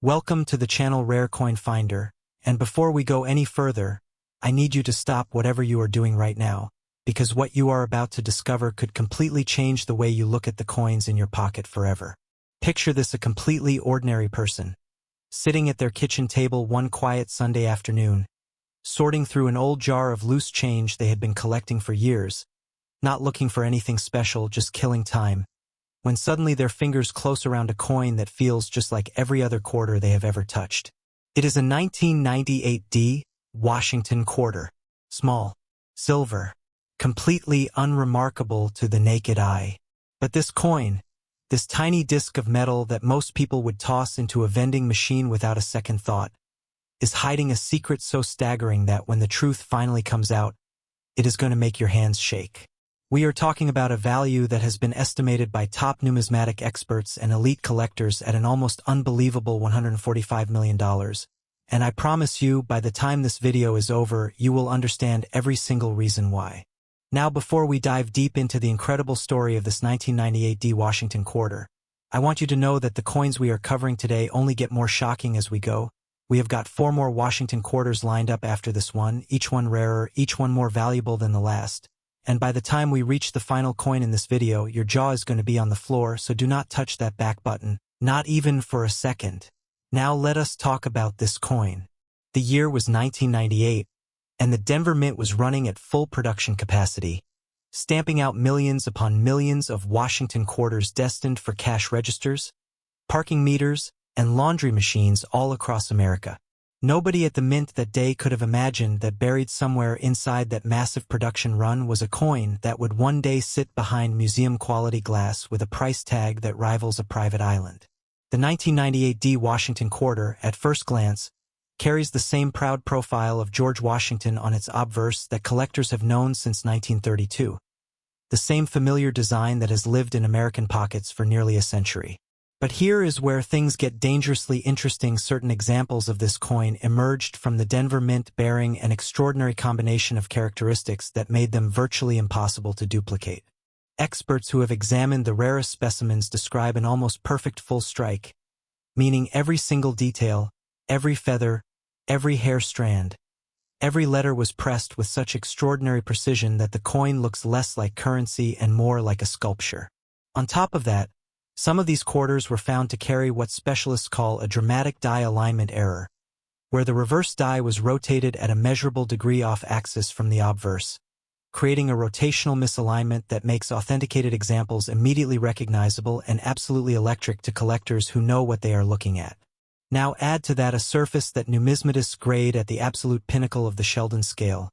Welcome to the channel Rare Coin Finder, and before we go any further, I need you to stop whatever you are doing right now, because what you are about to discover could completely change the way you look at the coins in your pocket forever. Picture this: a completely ordinary person, sitting at their kitchen table one quiet Sunday afternoon, sorting through an old jar of loose change they had been collecting for years, not looking for anything special, just killing time, when suddenly their fingers close around a coin that feels just like every other quarter they have ever touched. It is a 1998 D Washington quarter. Small, silver, completely unremarkable to the naked eye. But this coin, this tiny disc of metal that most people would toss into a vending machine without a second thought, is hiding a secret so staggering that when the truth finally comes out, it is going to make your hands shake. We are talking about a value that has been estimated by top numismatic experts and elite collectors at an almost unbelievable $145 million. And I promise you, by the time this video is over, you will understand every single reason why. Now, before we dive deep into the incredible story of this 1998 D Washington quarter, I want you to know that the coins we are covering today only get more shocking as we go. We have got 4 more Washington quarters lined up after this one, each one rarer, each one more valuable than the last. And by the time we reach the final coin in this video, your jaw is going to be on the floor, so do not touch that back button, not even for a second. Now let us talk about this coin. The year was 1998, and the Denver Mint was running at full production capacity, stamping out millions upon millions of Washington quarters destined for cash registers, parking meters, and laundry machines all across America. Nobody at the Mint that day could have imagined that buried somewhere inside that massive production run was a coin that would one day sit behind museum-quality glass with a price tag that rivals a private island. The 1998 D Washington quarter, at first glance, carries the same proud profile of George Washington on its obverse that collectors have known since 1932. The same familiar design that has lived in American pockets for nearly a century. But here is where things get dangerously interesting. Certain examples of this coin emerged from the Denver Mint bearing an extraordinary combination of characteristics that made them virtually impossible to duplicate. Experts who have examined the rarest specimens describe an almost perfect full strike, meaning every single detail, every feather, every hair strand, every letter was pressed with such extraordinary precision that the coin looks less like currency and more like a sculpture. On top of that, some of these quarters were found to carry what specialists call a dramatic die alignment error, where the reverse die was rotated at a measurable degree off axis from the obverse, creating a rotational misalignment that makes authenticated examples immediately recognizable and absolutely electric to collectors who know what they are looking at. Now add to that a surface that numismatists grade at the absolute pinnacle of the Sheldon scale,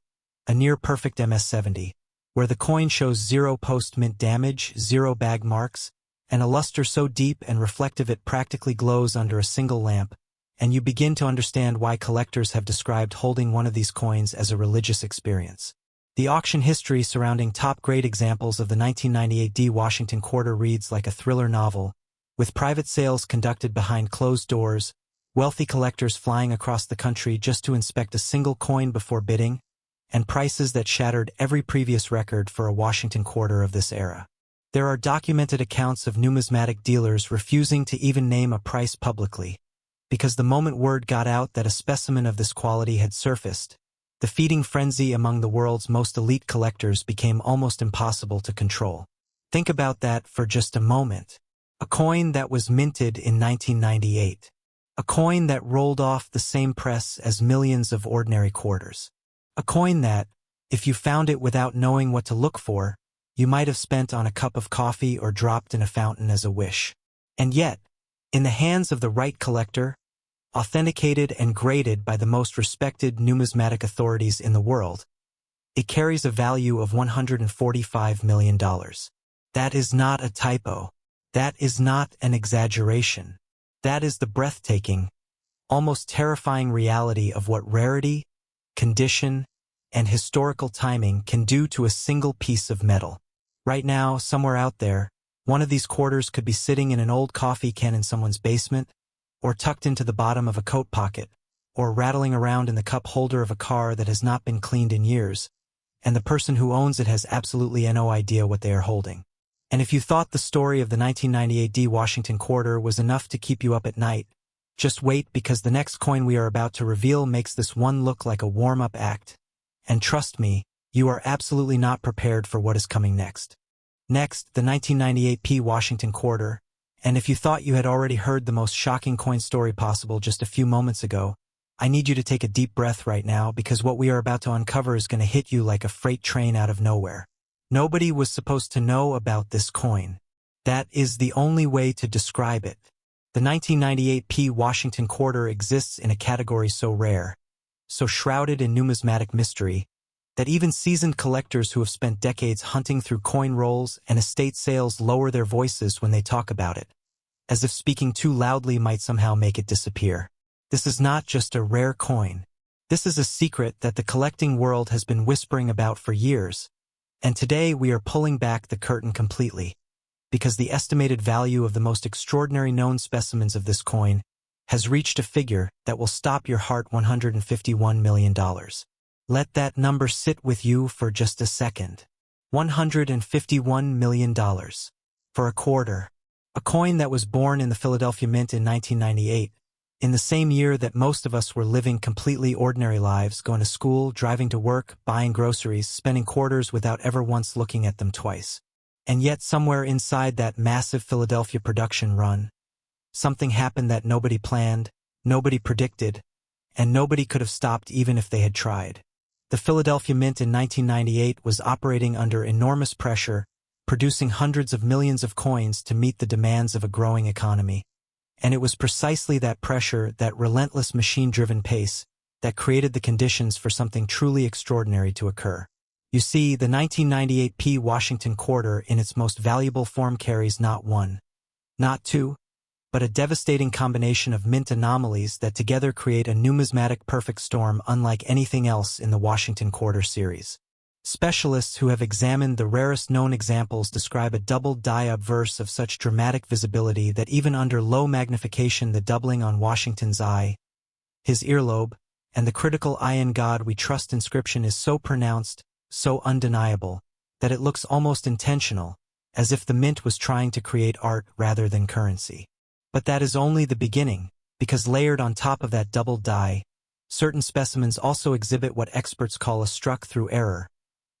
a near-perfect MS-70, where the coin shows 0 post-mint damage, 0 bag marks, and a luster so deep and reflective it practically glows under a single lamp, and you begin to understand why collectors have described holding one of these coins as a religious experience. The auction history surrounding top-grade examples of the 1998 D Washington quarter reads like a thriller novel, with private sales conducted behind closed doors, wealthy collectors flying across the country just to inspect a single coin before bidding, and prices that shattered every previous record for a Washington quarter of this era. There are documented accounts of numismatic dealers refusing to even name a price publicly, because the moment word got out that a specimen of this quality had surfaced, the feeding frenzy among the world's most elite collectors became almost impossible to control. Think about that for just a moment. A coin that was minted in 1998. A coin that rolled off the same press as millions of ordinary quarters. A coin that, if you found it without knowing what to look for, you might have spent on a cup of coffee or dropped in a fountain as a wish. And yet, in the hands of the right collector, authenticated and graded by the most respected numismatic authorities in the world, it carries a value of $145 million. That is not a typo. That is not an exaggeration. That is the breathtaking, almost terrifying reality of what rarity, condition, and historical timing can do to a single piece of metal. Right now, somewhere out there, one of these quarters could be sitting in an old coffee can in someone's basement, or tucked into the bottom of a coat pocket, or rattling around in the cup holder of a car that has not been cleaned in years, and the person who owns it has absolutely no idea what they are holding. And if you thought the story of the 1998 D Washington quarter was enough to keep you up at night, Just wait, because the next coin we are about to reveal makes this one look like a warm-up act. And trust me, you are absolutely not prepared for what is coming next. Next, the 1998 P. Washington Quarter. And if you thought you had already heard the most shocking coin story possible just a few moments ago, I need you to take a deep breath right now, because what we are about to uncover is going to hit you like a freight train out of nowhere. Nobody was supposed to know about this coin. That is the only way to describe it. The 1998 P. Washington Quarter exists in a category so rare, so shrouded in numismatic mystery, that even seasoned collectors who have spent decades hunting through coin rolls and estate sales lower their voices when they talk about it, as if speaking too loudly might somehow make it disappear. This is not just a rare coin. This is a secret that the collecting world has been whispering about for years, and today we are pulling back the curtain completely, because the estimated value of the most extraordinary known specimens of this coin has reached a figure that will stop your heart: $151 million. Let that number sit with you for just a second. $151 million. For a quarter. A coin that was born in the Philadelphia Mint in 1998, in the same year that most of us were living completely ordinary lives, going to school, driving to work, buying groceries, spending quarters without ever once looking at them twice. And yet somewhere inside that massive Philadelphia production run, something happened that nobody planned, nobody predicted, and nobody could have stopped even if they had tried. The Philadelphia Mint in 1998 was operating under enormous pressure, producing hundreds of millions of coins to meet the demands of a growing economy. And it was precisely that pressure, that relentless machine-driven pace, that created the conditions for something truly extraordinary to occur. You see, the 1998 P. Washington Quarter in its most valuable form carries not one, not two, but a devastating combination of mint anomalies that together create a numismatic perfect storm unlike anything else in the Washington Quarter series. Specialists who have examined the rarest known examples describe a doubled die obverse of such dramatic visibility that even under low magnification the doubling on Washington's eye, his earlobe, and the critical "I in God we trust" inscription is so pronounced, so undeniable, that it looks almost intentional, as if the mint was trying to create art rather than currency. But that is only the beginning, because layered on top of that doubled die, certain specimens also exhibit what experts call a struck through error,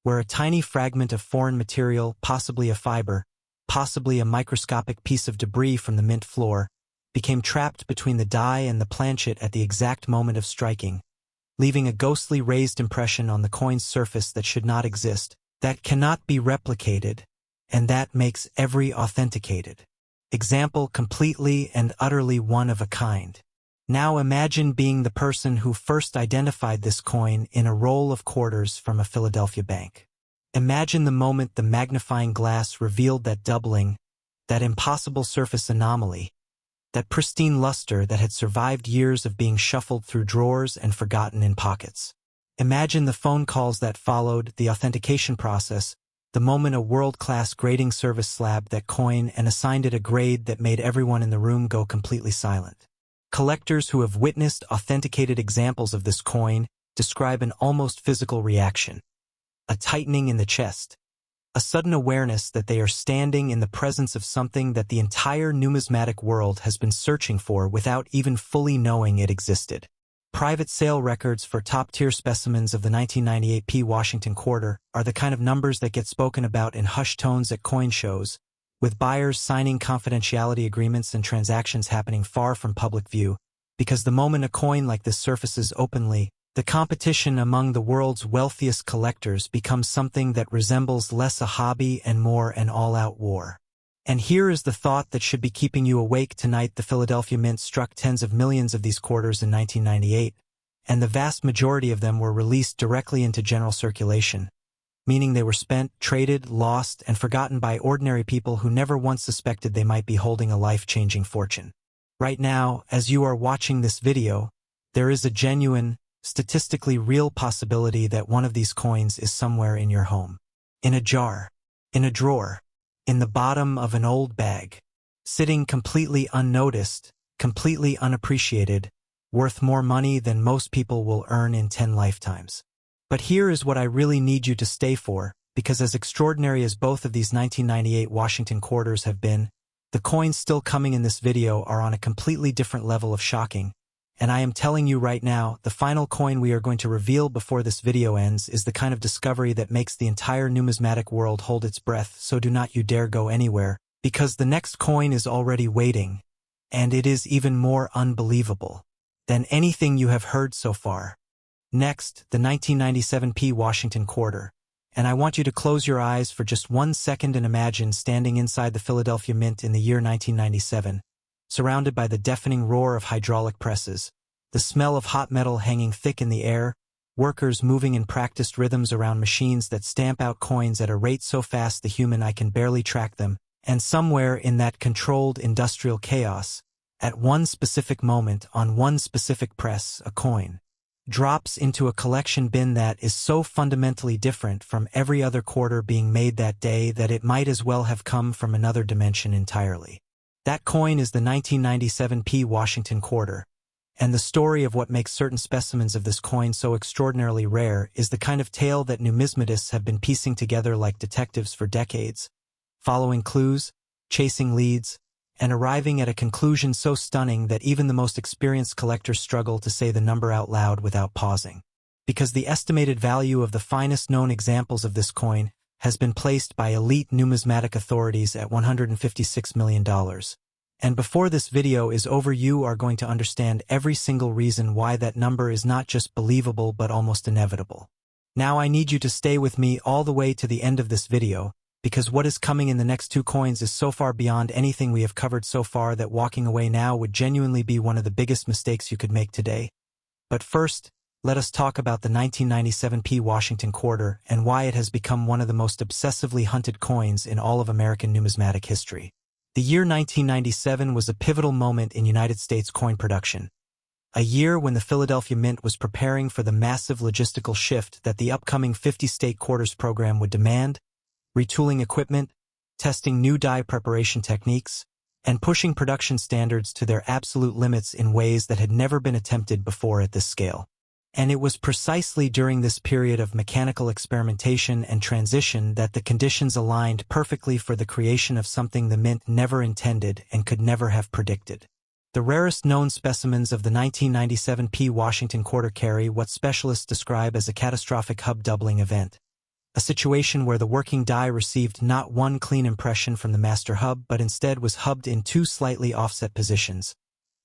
where a tiny fragment of foreign material, possibly a fiber, possibly a microscopic piece of debris from the mint floor, became trapped between the die and the planchet at the exact moment of striking, leaving a ghostly raised impression on the coin's surface that should not exist, that cannot be replicated, and that makes every authenticated example completely and utterly one of a kind. Now imagine being the person who first identified this coin in a roll of quarters from a Philadelphia bank. Imagine the moment the magnifying glass revealed that doubling, that impossible surface anomaly, that pristine luster that had survived years of being shuffled through drawers and forgotten in pockets. Imagine the phone calls that followed, the authentication process, the moment a world-class grading service slabbed that coin and assigned it a grade that made everyone in the room go completely silent. Collectors who have witnessed authenticated examples of this coin describe an almost physical reaction, a tightening in the chest, a sudden awareness that they are standing in the presence of something that the entire numismatic world has been searching for without even fully knowing it existed. Private sale records for top-tier specimens of the 1998 P. Washington Quarter are the kind of numbers that get spoken about in hushed tones at coin shows, with buyers signing confidentiality agreements and transactions happening far from public view, because the moment a coin like this surfaces openly, the competition among the world's wealthiest collectors becomes something that resembles less a hobby and more an all-out war. And here is the thought that should be keeping you awake tonight: the Philadelphia Mint struck tens of millions of these quarters in 1998, and the vast majority of them were released directly into general circulation, meaning they were spent, traded, lost, and forgotten by ordinary people who never once suspected they might be holding a life-changing fortune. Right now, as you are watching this video, there is a genuine, statistically real possibility that one of these coins is somewhere in your home. In a jar, in a drawer, in the bottom of an old bag, sitting completely unnoticed, completely unappreciated, worth more money than most people will earn in 10 lifetimes. But here is what I really need you to stay for, because as extraordinary as both of these 1998 Washington Quarters have been, The coins still coming in this video are on a completely different level of shocking, and I am telling you right now, the final coin we are going to reveal before this video ends is the kind of discovery that makes the entire numismatic world hold its breath, so do not you dare go anywhere, because the next coin is already waiting, and it is even more unbelievable than anything you have heard so far. Next, the 1997p Washington Quarter. And I want you to close your eyes for just 1 second and imagine standing inside the Philadelphia Mint in the year 1997, surrounded by the deafening roar of hydraulic presses, the smell of hot metal hanging thick in the air, workers moving in practiced rhythms around machines that stamp out coins at a rate so fast the human eye can barely track them, and somewhere in that controlled industrial chaos, at one specific moment on one specific press, a coin drops into a collection bin that is so fundamentally different from every other quarter being made that day that it might as well have come from another dimension entirely. That coin is the 1997p Washington Quarter, and the story of what makes certain specimens of this coin so extraordinarily rare is the kind of tale that numismatists have been piecing together like detectives for decades, following clues, chasing leads, and arriving at a conclusion so stunning that even the most experienced collectors struggle to say the number out loud without pausing. Because the estimated value of the finest known examples of this coin has been placed by elite numismatic authorities at $156 million. And before this video is over, you are going to understand every single reason why that number is not just believable but almost inevitable. Now I need you to stay with me all the way to the end of this video, because what is coming in the next 2 coins is so far beyond anything we have covered so far that walking away now would genuinely be one of the biggest mistakes you could make today. But first, let us talk about the 1997p Washington Quarter and why it has become one of the most obsessively hunted coins in all of American numismatic history. The year 1997 was a pivotal moment in United States coin production, a year when the Philadelphia Mint was preparing for the massive logistical shift that the upcoming 50-state quarters program would demand, retooling equipment, testing new die preparation techniques, and pushing production standards to their absolute limits in ways that had never been attempted before at this scale. And it was precisely during this period of mechanical experimentation and transition that the conditions aligned perfectly for the creation of something the Mint never intended and could never have predicted. The rarest known specimens of the 1997p Washington Quarter carry what specialists describe as a catastrophic hub doubling event. A situation where the working die received not one clean impression from the master hub but instead was hubbed in 2 slightly offset positions,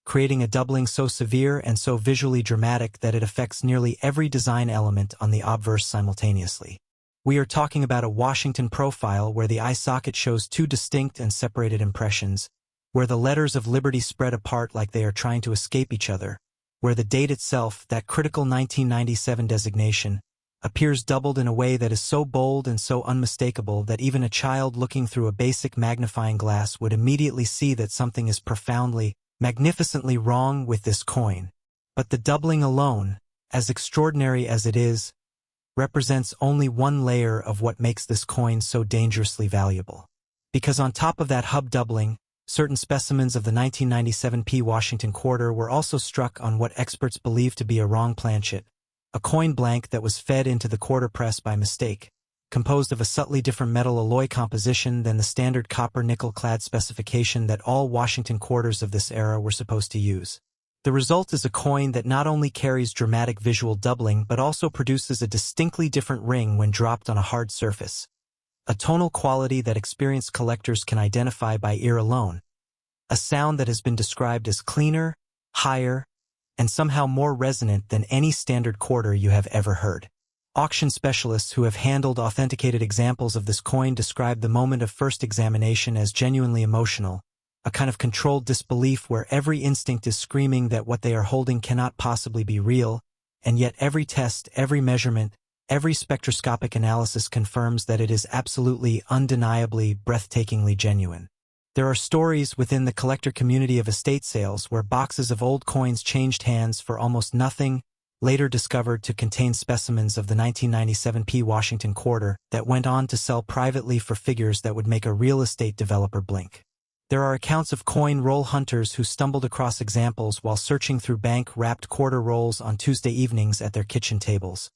creating a doubling so severe and so visually dramatic that it affects nearly every design element on the obverse simultaneously. We are talking about a Washington profile where the eye socket shows 2 distinct and separated impressions, where the letters of Liberty spread apart like they are trying to escape each other, where the date itself, that critical 1997 designation, appears doubled in a way that is so bold and so unmistakable that even a child looking through a basic magnifying glass would immediately see that something is profoundly, magnificently wrong with this coin. But the doubling alone, as extraordinary as it is, represents only one layer of what makes this coin so dangerously valuable. Because on top of that hub doubling, certain specimens of the 1997p Washington Quarter were also struck on what experts believe to be a wrong planchet, a coin blank that was fed into the quarter press by mistake, composed of a subtly different metal alloy composition than the standard copper-nickel-clad specification that all Washington quarters of this era were supposed to use. The result is a coin that not only carries dramatic visual doubling but also produces a distinctly different ring when dropped on a hard surface, a tonal quality that experienced collectors can identify by ear alone, a sound that has been described as cleaner, higher, and somehow more resonant than any standard quarter you have ever heard. Auction specialists who have handled authenticated examples of this coin describe the moment of first examination as genuinely emotional, a kind of controlled disbelief where every instinct is screaming that what they are holding cannot possibly be real, and yet every test, every measurement, every spectroscopic analysis confirms that it is absolutely, undeniably, breathtakingly genuine. There are stories within the collector community of estate sales where boxes of old coins changed hands for almost nothing, later discovered to contain specimens of the 1997p Washington Quarter that went on to sell privately for figures that would make a real estate developer blink. There are accounts of coin roll hunters who stumbled across examples while searching through bank-wrapped quarter rolls on Tuesday evenings at their kitchen tables.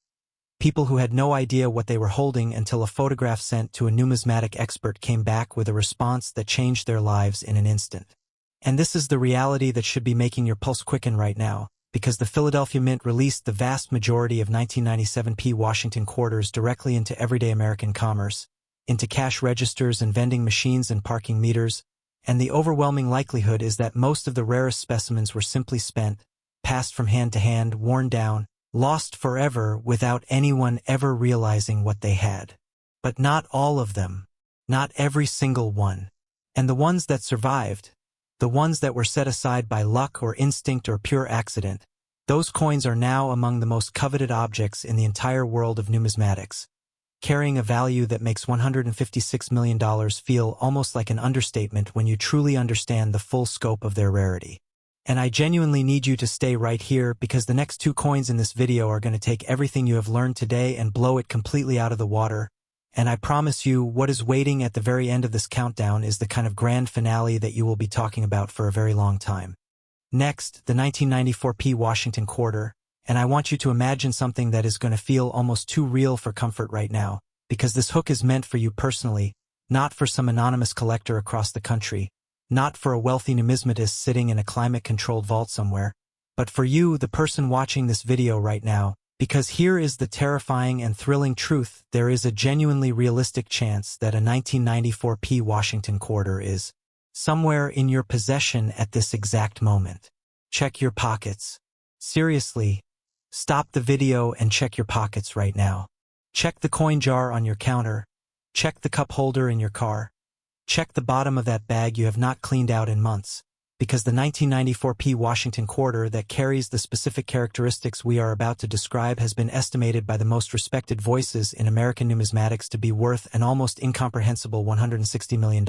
people who had no idea what they were holding until a photograph sent to a numismatic expert came back with a response that changed their lives in an instant. And this is the reality that should be making your pulse quicken right now, because the Philadelphia Mint released the vast majority of 1997 P Washington quarters directly into everyday American commerce, into cash registers and vending machines and parking meters, and the overwhelming likelihood is that most of the rarest specimens were simply spent, passed from hand to hand, worn down, lost forever without anyone ever realizing what they had. But not all of them. Not every single one. And the ones that survived, the ones that were set aside by luck or instinct or pure accident, those coins are now among the most coveted objects in the entire world of numismatics, carrying a value that makes $156 million feel almost like an understatement when you truly understand the full scope of their rarity. And I genuinely need you to stay right here because the next two coins in this video are going to take everything you have learned today and blow it completely out of the water. And I promise you, what is waiting at the very end of this countdown is the kind of grand finale that you will be talking about for a very long time. Next, the 1994 P Washington quarter, and I want you to imagine something that is going to feel almost too real for comfort right now, because this hook is meant for you personally, not for some anonymous collector across the country, not for a wealthy numismatist sitting in a climate-controlled vault somewhere, but for you, the person watching this video right now, because here is the terrifying and thrilling truth: there is a genuinely realistic chance that a 1994 P Washington quarter is somewhere in your possession at this exact moment. Check your pockets. Seriously, stop the video and check your pockets right now. Check the coin jar on your counter. Check the cup holder in your car. Check the bottom of that bag you have not cleaned out in months, because the 1994 P Washington quarter that carries the specific characteristics we are about to describe has been estimated by the most respected voices in American numismatics to be worth an almost incomprehensible $160 million.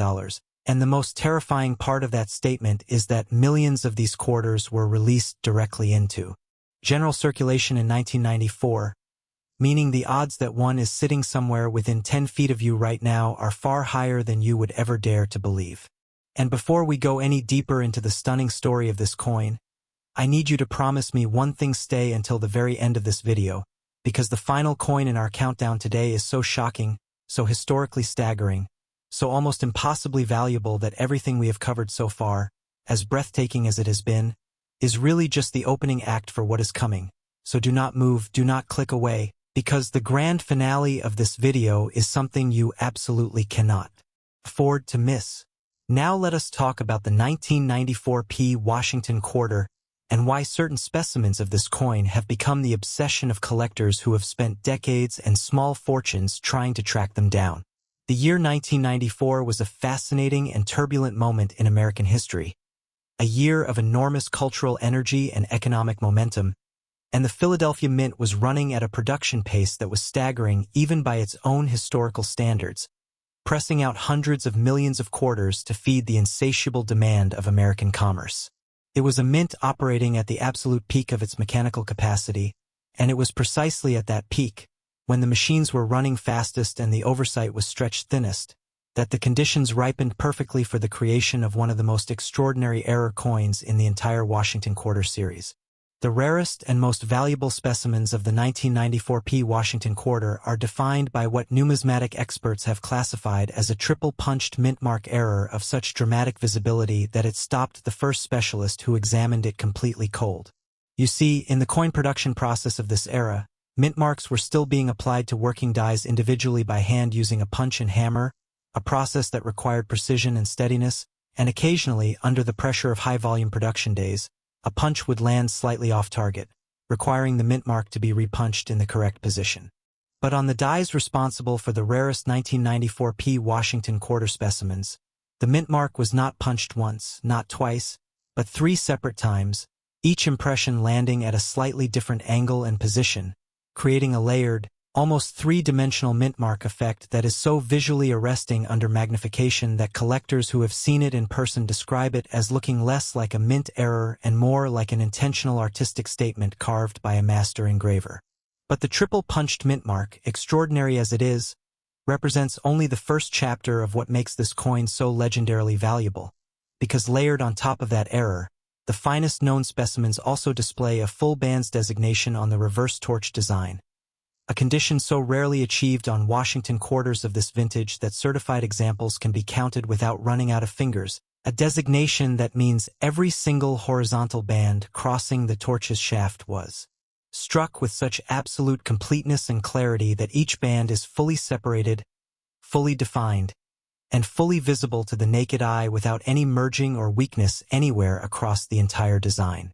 And the most terrifying part of that statement is that millions of these quarters were released directly into general circulation in 1994, meaning the odds that one is sitting somewhere within 10 feet of you right now are far higher than you would ever dare to believe. And before we go any deeper into the stunning story of this coin, I need you to promise me one thing: stay until the very end of this video, because the final coin in our countdown today is so shocking, so historically staggering, so almost impossibly valuable that everything we have covered so far, as breathtaking as it has been, is really just the opening act for what is coming. So do not move, do not click away, because the grand finale of this video is something you absolutely cannot afford to miss. Now let us talk about the 1994 P Washington quarter and why certain specimens of this coin have become the obsession of collectors who have spent decades and small fortunes trying to track them down. The year 1994 was a fascinating and turbulent moment in American history, a year of enormous cultural energy and economic momentum, and the Philadelphia Mint was running at a production pace that was staggering even by its own historical standards, pressing out hundreds of millions of quarters to feed the insatiable demand of American commerce. It was a mint operating at the absolute peak of its mechanical capacity, and it was precisely at that peak, when the machines were running fastest and the oversight was stretched thinnest, that the conditions ripened perfectly for the creation of one of the most extraordinary error coins in the entire Washington quarter series. The rarest and most valuable specimens of the 1994 P Washington quarter are defined by what numismatic experts have classified as a triple-punched mint mark error of such dramatic visibility that it stopped the first specialist who examined it completely cold. You see, in the coin production process of this era, mint marks were still being applied to working dies individually by hand using a punch and hammer, a process that required precision and steadiness, and occasionally, under the pressure of high-volume production days, a punch would land slightly off target, requiring the mint mark to be repunched in the correct position. But on the dies responsible for the rarest 1994 P Washington quarter specimens, the mint mark was not punched once, not twice, but 3 separate times, each impression landing at a slightly different angle and position, creating a layered, almost 3-dimensional mint mark effect that is so visually arresting under magnification that collectors who have seen it in person describe it as looking less like a mint error and more like an intentional artistic statement carved by a master engraver. But the triple-punched mint mark, extraordinary as it is, represents only the first chapter of what makes this coin so legendarily valuable, because layered on top of that error, the finest known specimens also display a full bands designation on the reverse torch design, a condition so rarely achieved on Washington quarters of this vintage that certified examples can be counted without running out of fingers, a designation that means every single horizontal band crossing the torch's shaft was struck with such absolute completeness and clarity that each band is fully separated, fully defined, and fully visible to the naked eye without any merging or weakness anywhere across the entire design.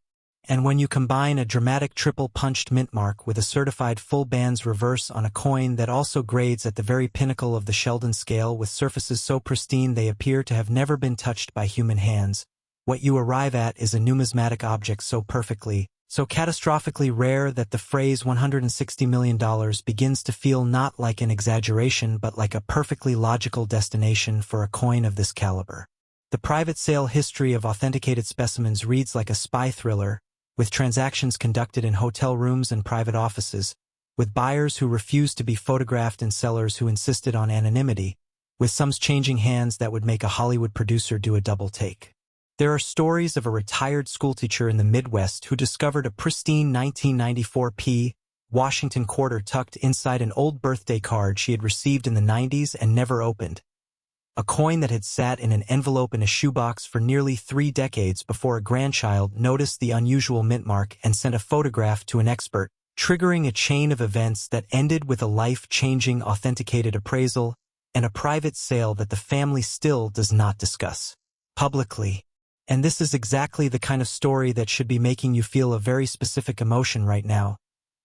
And when you combine a dramatic triple-punched mint mark with a certified full band's reverse on a coin that also grades at the very pinnacle of the Sheldon scale with surfaces so pristine they appear to have never been touched by human hands, what you arrive at is a numismatic object so perfectly, so catastrophically rare that the phrase $160 million begins to feel not like an exaggeration but like a perfectly logical destination for a coin of this caliber. The private sale history of authenticated specimens reads like a spy thriller, with transactions conducted in hotel rooms and private offices, with buyers who refused to be photographed and sellers who insisted on anonymity, with sums changing hands that would make a Hollywood producer do a double take. There are stories of a retired schoolteacher in the Midwest who discovered a pristine 1994 P. Washington quarter tucked inside an old birthday card she had received in the 90s and never opened. A coin that had sat in an envelope in a shoebox for nearly 3 decades before a grandchild noticed the unusual mint mark and sent a photograph to an expert, triggering a chain of events that ended with a life-changing authenticated appraisal and a private sale that the family still does not discuss publicly. And this is exactly the kind of story that should be making you feel a very specific emotion right now,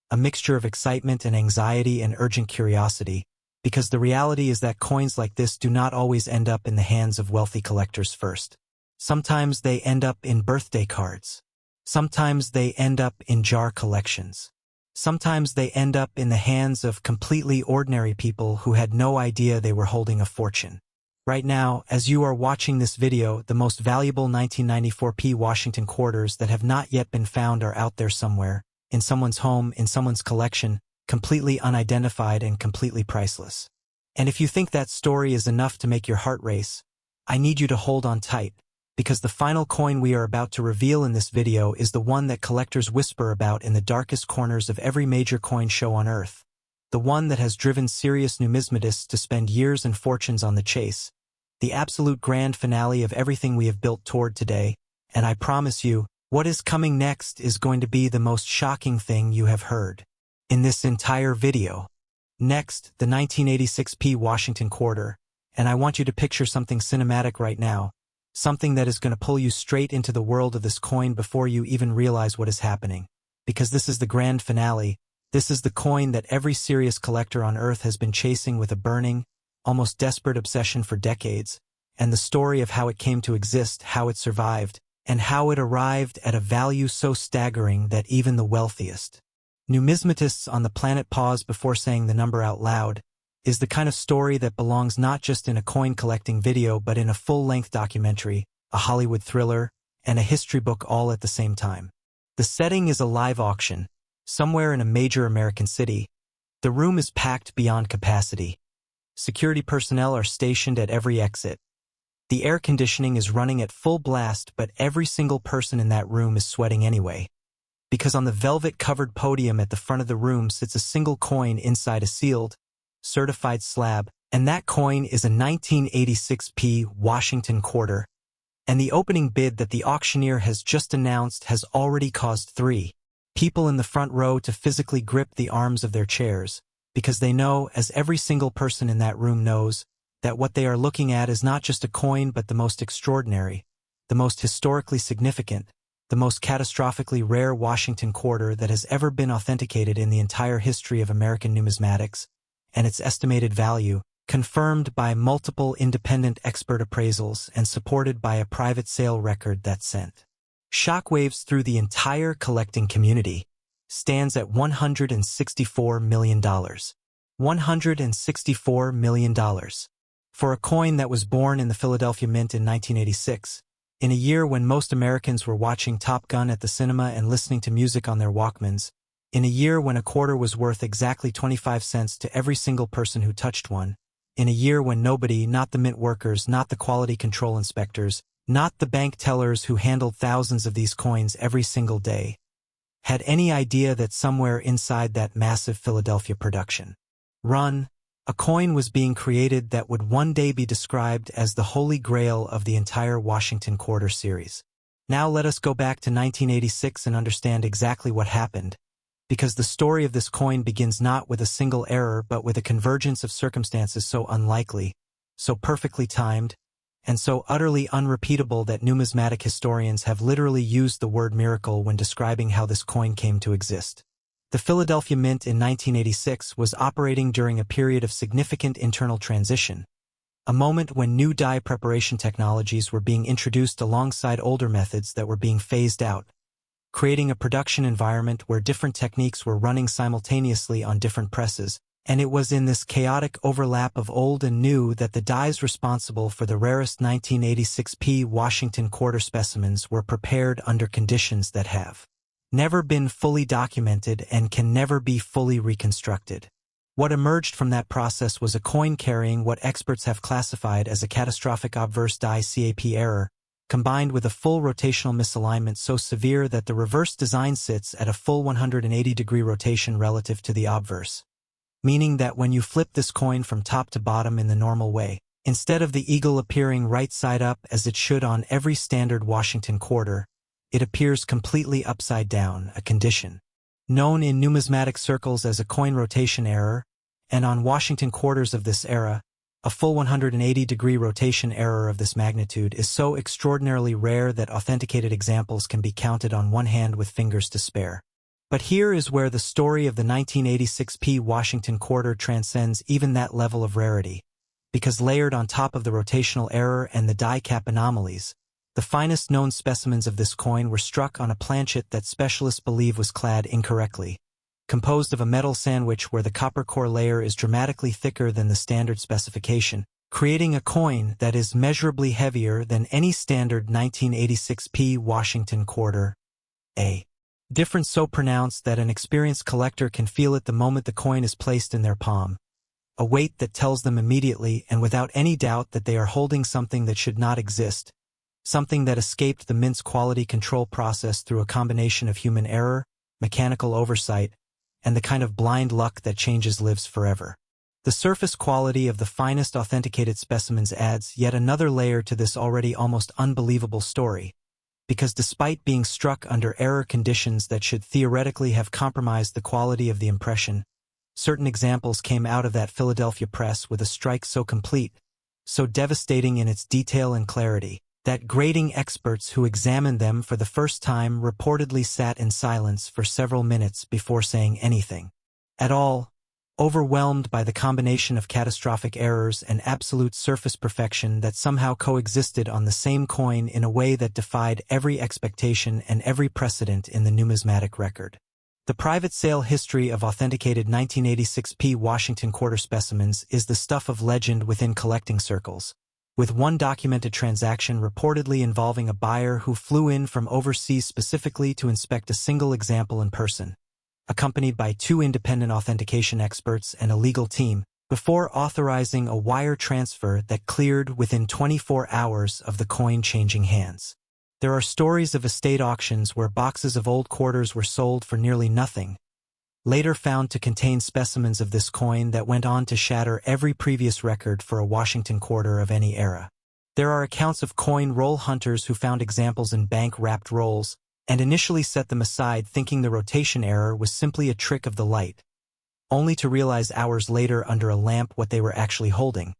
a mixture of excitement and anxiety and urgent curiosity, because the reality is that coins like this do not always end up in the hands of wealthy collectors first. Sometimes they end up in birthday cards. Sometimes they end up in jar collections. Sometimes they end up in the hands of completely ordinary people who had no idea they were holding a fortune. Right now, as you are watching this video, the most valuable 1994 P. Washington quarters that have not yet been found are out there somewhere, in someone's home, in someone's collection, completely unidentified and completely priceless. And if you think that story is enough to make your heart race, I need you to hold on tight, because the final coin we are about to reveal in this video is the one that collectors whisper about in the darkest corners of every major coin show on Earth, the one that has driven serious numismatists to spend years and fortunes on the chase, the absolute grand finale of everything we have built toward today, and I promise you, what is coming next is going to be the most shocking thing you have heard in this entire video. Next, the 1986 P. Washington quarter, and I want you to picture something cinematic right now, something that is going to pull you straight into the world of this coin before you even realize what is happening, because this is the grand finale. This is the coin that every serious collector on Earth has been chasing with a burning, almost desperate obsession for decades, and the story of how it came to exist, how it survived, and how it arrived at a value so staggering that even the wealthiest numismatists on the planet pause before saying the number out loud, is the kind of story that belongs not just in a coin collecting video but in a full-length documentary, a Hollywood thriller, and a history book all at the same time. The setting is a live auction, somewhere in a major American city. The room is packed beyond capacity. Security personnel are stationed at every exit. The air conditioning is running at full blast, but every single person in that room is sweating anyway. Because on the velvet-covered podium at the front of the room sits a single coin inside a sealed, certified slab, and that coin is a 1986 P. Washington quarter. And the opening bid that the auctioneer has just announced has already caused 3 people in the front row to physically grip the arms of their chairs, because they know, as every single person in that room knows, that what they are looking at is not just a coin but the most extraordinary, the most historically significant, the most catastrophically rare Washington quarter that has ever been authenticated in the entire history of American numismatics, and its estimated value, confirmed by multiple independent expert appraisals and supported by a private sale record that sent shockwaves through the entire collecting community, stands at $164 million. $164 million. For a coin that was born in the Philadelphia Mint in 1986, in a year when most Americans were watching Top Gun at the cinema and listening to music on their Walkmans, in a year when a quarter was worth exactly 25 cents to every single person who touched one, in a year when nobody, not the mint workers, not the quality control inspectors, not the bank tellers who handled thousands of these coins every single day, had any idea that somewhere inside that massive Philadelphia production run, a coin was being created that would one day be described as the holy grail of the entire Washington Quarter series. Now let us go back to 1986 and understand exactly what happened, because the story of this coin begins not with a single error but with a convergence of circumstances so unlikely, so perfectly timed, and so utterly unrepeatable that numismatic historians have literally used the word miracle when describing how this coin came to exist. The Philadelphia Mint in 1986 was operating during a period of significant internal transition, a moment when new die preparation technologies were being introduced alongside older methods that were being phased out, creating a production environment where different techniques were running simultaneously on different presses, and it was in this chaotic overlap of old and new that the dies responsible for the rarest 1986P Washington Quarter specimens were prepared under conditions that have never been fully documented and can never be fully reconstructed. What emerged from that process was a coin carrying what experts have classified as a catastrophic obverse die CAP error, combined with a full rotational misalignment so severe that the reverse design sits at a full 180-degree rotation relative to the obverse, meaning that when you flip this coin from top to bottom in the normal way, instead of the eagle appearing right side up as it should on every standard Washington Quarter, it appears completely upside down, a condition known in numismatic circles as a coin rotation error, and on Washington Quarters of this era, a full 180-degree rotation error of this magnitude is so extraordinarily rare that authenticated examples can be counted on one hand with fingers to spare. But here is where the story of the 1986P Washington Quarter transcends even that level of rarity, because layered on top of the rotational error and the die cap anomalies, the finest known specimens of this coin were struck on a planchet that specialists believe was clad incorrectly, composed of a metal sandwich where the copper core layer is dramatically thicker than the standard specification, creating a coin that is measurably heavier than any standard 1986P Washington Quarter. A difference so pronounced that an experienced collector can feel it the moment the coin is placed in their palm, a weight that tells them immediately and without any doubt that they are holding something that should not exist, something that escaped the mint's quality control process through a combination of human error, mechanical oversight, and the kind of blind luck that changes lives forever. The surface quality of the finest authenticated specimens adds yet another layer to this already almost unbelievable story, because despite being struck under error conditions that should theoretically have compromised the quality of the impression, certain examples came out of that Philadelphia press with a strike so complete, so devastating in its detail and clarity, that grading experts who examined them for the first time reportedly sat in silence for several minutes before saying anything at all, overwhelmed by the combination of catastrophic errors and absolute surface perfection that somehow coexisted on the same coin in a way that defied every expectation and every precedent in the numismatic record. The private sale history of authenticated 1986P Washington Quarter specimens is the stuff of legend within collecting circles, with one documented transaction reportedly involving a buyer who flew in from overseas specifically to inspect a single example in person, accompanied by 2 independent authentication experts and a legal team, before authorizing a wire transfer that cleared within 24 hours of the coin changing hands. There are stories of estate auctions where boxes of old quarters were sold for nearly nothing, later found to contain specimens of this coin that went on to shatter every previous record for a Washington Quarter of any era. There are accounts of coin roll hunters who found examples in bank-wrapped rolls, and initially set them aside thinking the rotation error was simply a trick of the light, only to realize hours later under a lamp what they were actually holding,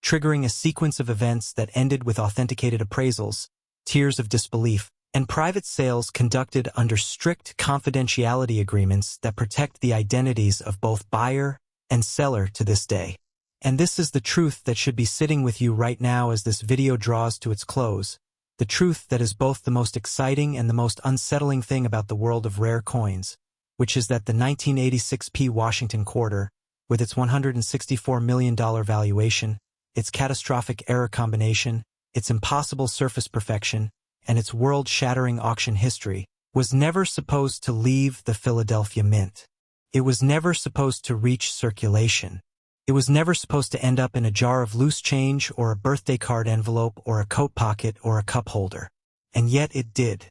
triggering a sequence of events that ended with authenticated appraisals, tears of disbelief, and private sales conducted under strict confidentiality agreements that protect the identities of both buyer and seller to this day. And this is the truth that should be sitting with you right now as this video draws to its close, the truth that is both the most exciting and the most unsettling thing about the world of rare coins, which is that the 1986P Washington Quarter, with its $164 million valuation, its catastrophic error combination, its impossible surface perfection, and its world-shattering auction history, was never supposed to leave the Philadelphia Mint. It was never supposed to reach circulation. It was never supposed to end up in a jar of loose change or a birthday card envelope or a coat pocket or a cup holder. And yet it did.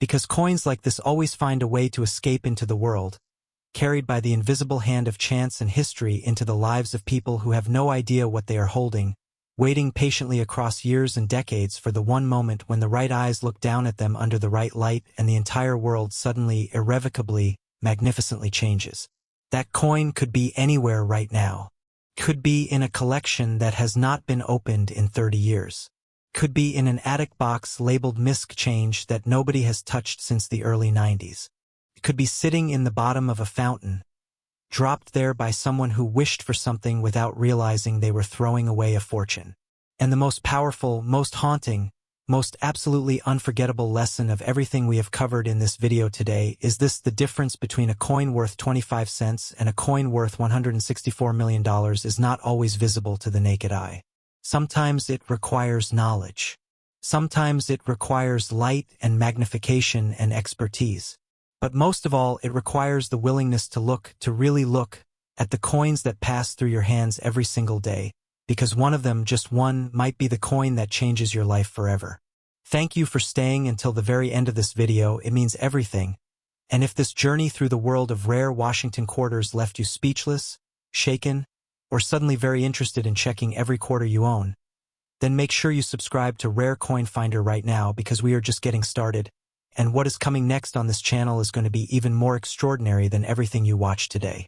Because coins like this always find a way to escape into the world, carried by the invisible hand of chance and history into the lives of people who have no idea what they are holding, waiting patiently across years and decades for the one moment when the right eyes look down at them under the right light and the entire world suddenly, irrevocably, magnificently changes. That coin could be anywhere right now. Could be in a collection that has not been opened in 30 years. Could be in an attic box labeled misc change that nobody has touched since the early 90s. It could be sitting in the bottom of a fountain, dropped there by someone who wished for something without realizing they were throwing away a fortune. And the most powerful, most haunting, most absolutely unforgettable lesson of everything we have covered in this video today is this: the difference between a coin worth 25 cents and a coin worth $164 million is not always visible to the naked eye. Sometimes it requires knowledge. Sometimes it requires light and magnification and expertise. But most of all, it requires the willingness to really look, at the coins that pass through your hands every single day, because one of them, just one, might be the coin that changes your life forever. Thank you for staying until the very end of this video. It means everything. And if this journey through the world of rare Washington quarters left you speechless, shaken, or suddenly very interested in checking every quarter you own, then make sure you subscribe to Rare Coin Finder right now, because we are just getting started. And what is coming next on this channel is going to be even more extraordinary than everything you watched today.